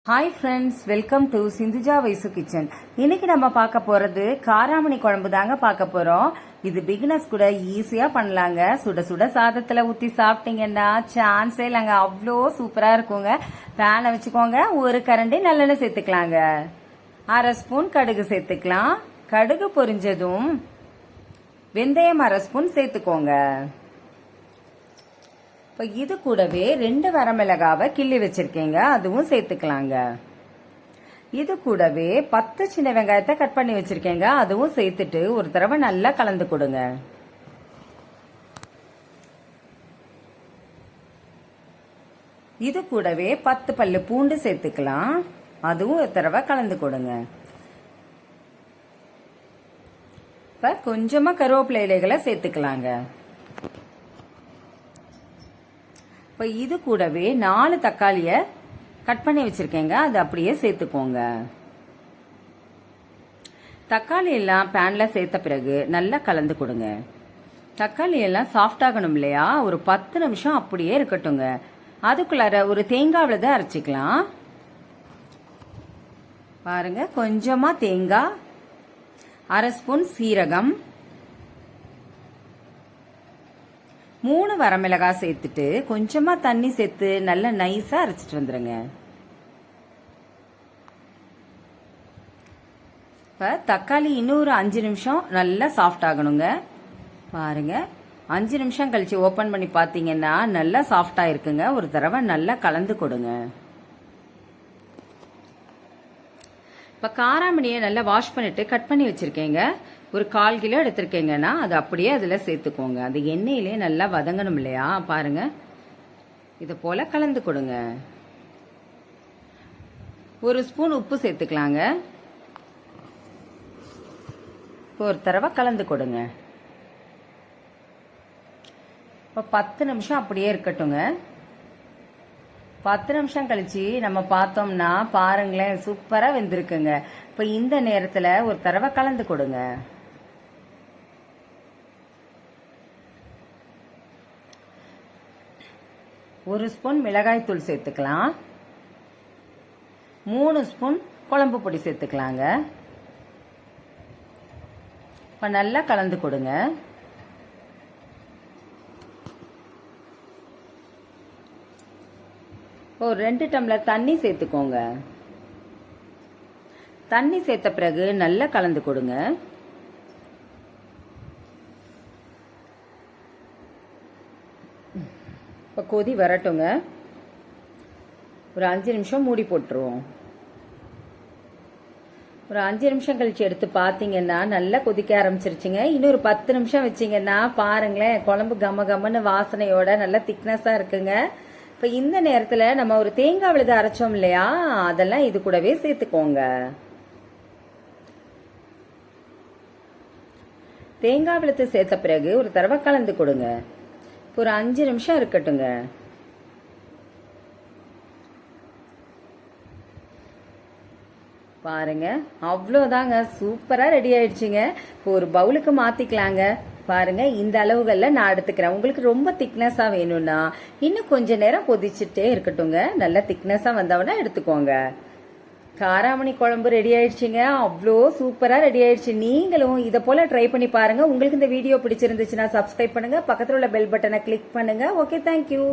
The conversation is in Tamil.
Hi friends, welcome to Sindhuja Vaishu kitchen. இன்னைக்கு நம்ம பார்க்க போறது காராமணி குழம்பு தாங்க பார்க்க போறோம். இது பிகினர்ஸ் கூட ஈஸியா பண்ணலாங்க. சுட சுட சாதத்துல ஊத்தி சாப்பிட்டீங்கன்னா சான்ஸே இல்லைங்க, அவ்வளோ சூப்பரா இருக்குங்க. பேனை வச்சுக்கோங்க, ஒரு கரண்டி நல்லெண்ணெய் சேர்த்துக்கலாங்க. 1/2 ஸ்பூன் கடுகு சேர்த்துக்கலாம். கடுகு பொரிஞ்சதும் வெந்தயம் 1/2 ஸ்பூன் சேர்த்துக்கோங்க. இப்போ இது கூடவே 2 வரமிளகாவை கிள்ளி வச்சிருக்கீங்க, அதுவும் சேர்த்துக்கலாங்க. இது கூடவே 10 சின்ன வெங்காயத்தை கட் பண்ணி வச்சிருக்கீங்க, அதுவும் சேர்த்துட்டு ஒரு தடவை நல்லா கலந்து கொடுங்க. இது கூடவே 10 பல்லு பூண்டு சேர்த்துக்கலாம், அதுவும் ஒரு தடவை கலந்து கொடுங்க. இப்போ கொஞ்சமா கருவேப்பிலை இலைகளை சேர்த்துக்கலாங்க. இப்போ இது கூடவே 4 தக்காளியை கட் பண்ணி வச்சிருக்கேங்க, அது அப்படியே சேர்த்துக்கோங்க. தக்காளி எல்லாம் பேன்ல சேர்த்த பிறகு நல்லா கலந்து கொடுங்க. தக்காளி எல்லாம் சாஃப்ட் ஆகணும் இல்லையா, ஒரு 10 நிமிஷம் அப்படியே இருக்கட்டுங்க. அதுக்குள்ளார ஒரு தேங்காய் விழுத அரைச்சிக்கலாம். பாருங்க, கொஞ்சமா தேங்காய், 1/2 ஸ்பூன் சீரகம், 3 வரமிளகாய் சேர்த்துட்டு கொஞ்சமா தண்ணி சேர்த்து நல்லா நைஸா அரைச்சிட்டு வந்துருங்க. இப்ப தக்காளி இன்னொரு 5 நிமிஷம் நல்லா சாஃப்ட் ஆகணுங்க. பாருங்க, 5 நிமிஷம் கழிச்சு ஓபன் பண்ணி பாத்தீங்கன்னா நல்லா சாஃப்டா இருக்குங்க. ஒரு தடவை நல்லா கலந்து கொடுங்க. இப்ப காராமணியை நல்லா வாஷ் பண்ணிட்டு கட் பண்ணி வச்சிருக்கேங்க. ஒரு 1/4 கிலோ எடுத்திருக்கேங்கன்னா அது அப்படியே அதில் சேர்த்துக்கோங்க. அது எண்ணெயிலே நல்லா வதங்கணும் இல்லையா, பாருங்க. இதை போல கலந்து கொடுங்க. 1 ஸ்பூன் உப்பு சேர்த்துக்கலாங்க. ஒரு தடவை கலந்து கொடுங்க. இப்போ 10 நிமிஷம் அப்படியே இருக்கட்டுங்க. 10 நிமிஷம் கழிச்சு நம்ம பார்த்தோம்னா பாருங்களேன், சூப்பரா வெந்திருக்குங்க. இப்போ இந்த நேரத்தில் ஒரு தடவை கலந்து கொடுங்க. ஒரு ஸ்பூன் மிளகாய் தூள் சேர்த்துக்கலாம். 3 ஸ்பூன் குழம்பு பொடி சேர்த்துக்கலாங்க. இப்போ நல்லா கலந்து கொடுங்க. ஒரு 2 டம்ளர் தண்ணி சேர்த்துக்கோங்க. தண்ணி சேர்த்த பிறகு நல்லா கலந்து கொடுங்க. இப்போ கொதி வரட்டுங்க. ஒரு 5 நிமிஷம் மூடி போட்டுருவோம். ஒரு 5 நிமிஷம் கழிச்சு எடுத்து பார்த்தீங்கன்னா நல்லா கொதிக்க ஆரம்பிச்சிருச்சுங்க. இன்னொரு 10 நிமிஷம் வச்சிங்கன்னா பாருங்களேன், குழம்பு கம கமன்னு வாசனையோட நல்லா திக்னஸாக இருக்குங்க. இப்போ இந்த நேரத்தில் நம்ம ஒரு தேங்காய் விழுத அரைச்சோம் இல்லையா, அதெல்லாம் இது கூடவே சேர்த்துக்கோங்க. தேங்காய் விழுத்து சேர்த்த பிறகு ஒரு தடவை கலந்து கொடுங்க. ஒரு 5 நிமிஷம் இருக்கட்டுங்க. பாருங்க, அவ்வளோதாங்க, சூப்பரா ரெடி ஆயிடுச்சுங்க. இப்போ ஒரு பவுலுக்கு மாத்திக்கலாங்க. பாருங்க, இந்த அளவுகள்ல நான் எடுத்துக்கிறேன். உங்களுக்கு ரொம்ப திக்னஸா வேணும்னா இன்னும் கொஞ்ச நேரம் கொதிச்சுட்டே இருக்கட்டுங்க. நல்லா திக்னஸா வந்தவனா எடுத்துக்கோங்க. காராமணி குழம்பு ரெடி ஆயிடுச்சுங்க. அவ்வளோ சூப்பரா ரெடி ஆயிடுச்சு. நீங்களும் இதை போல ட்ரை பண்ணி பாருங்க. உங்களுக்கு இந்த வீடியோ பிடிச்சிருந்துச்சுன்னா சப்ஸ்கிரைப் பண்ணுங்க, பக்கத்துல உள்ள பெல் பட்டனை கிளிக் பண்ணுங்க. Okay, thank you.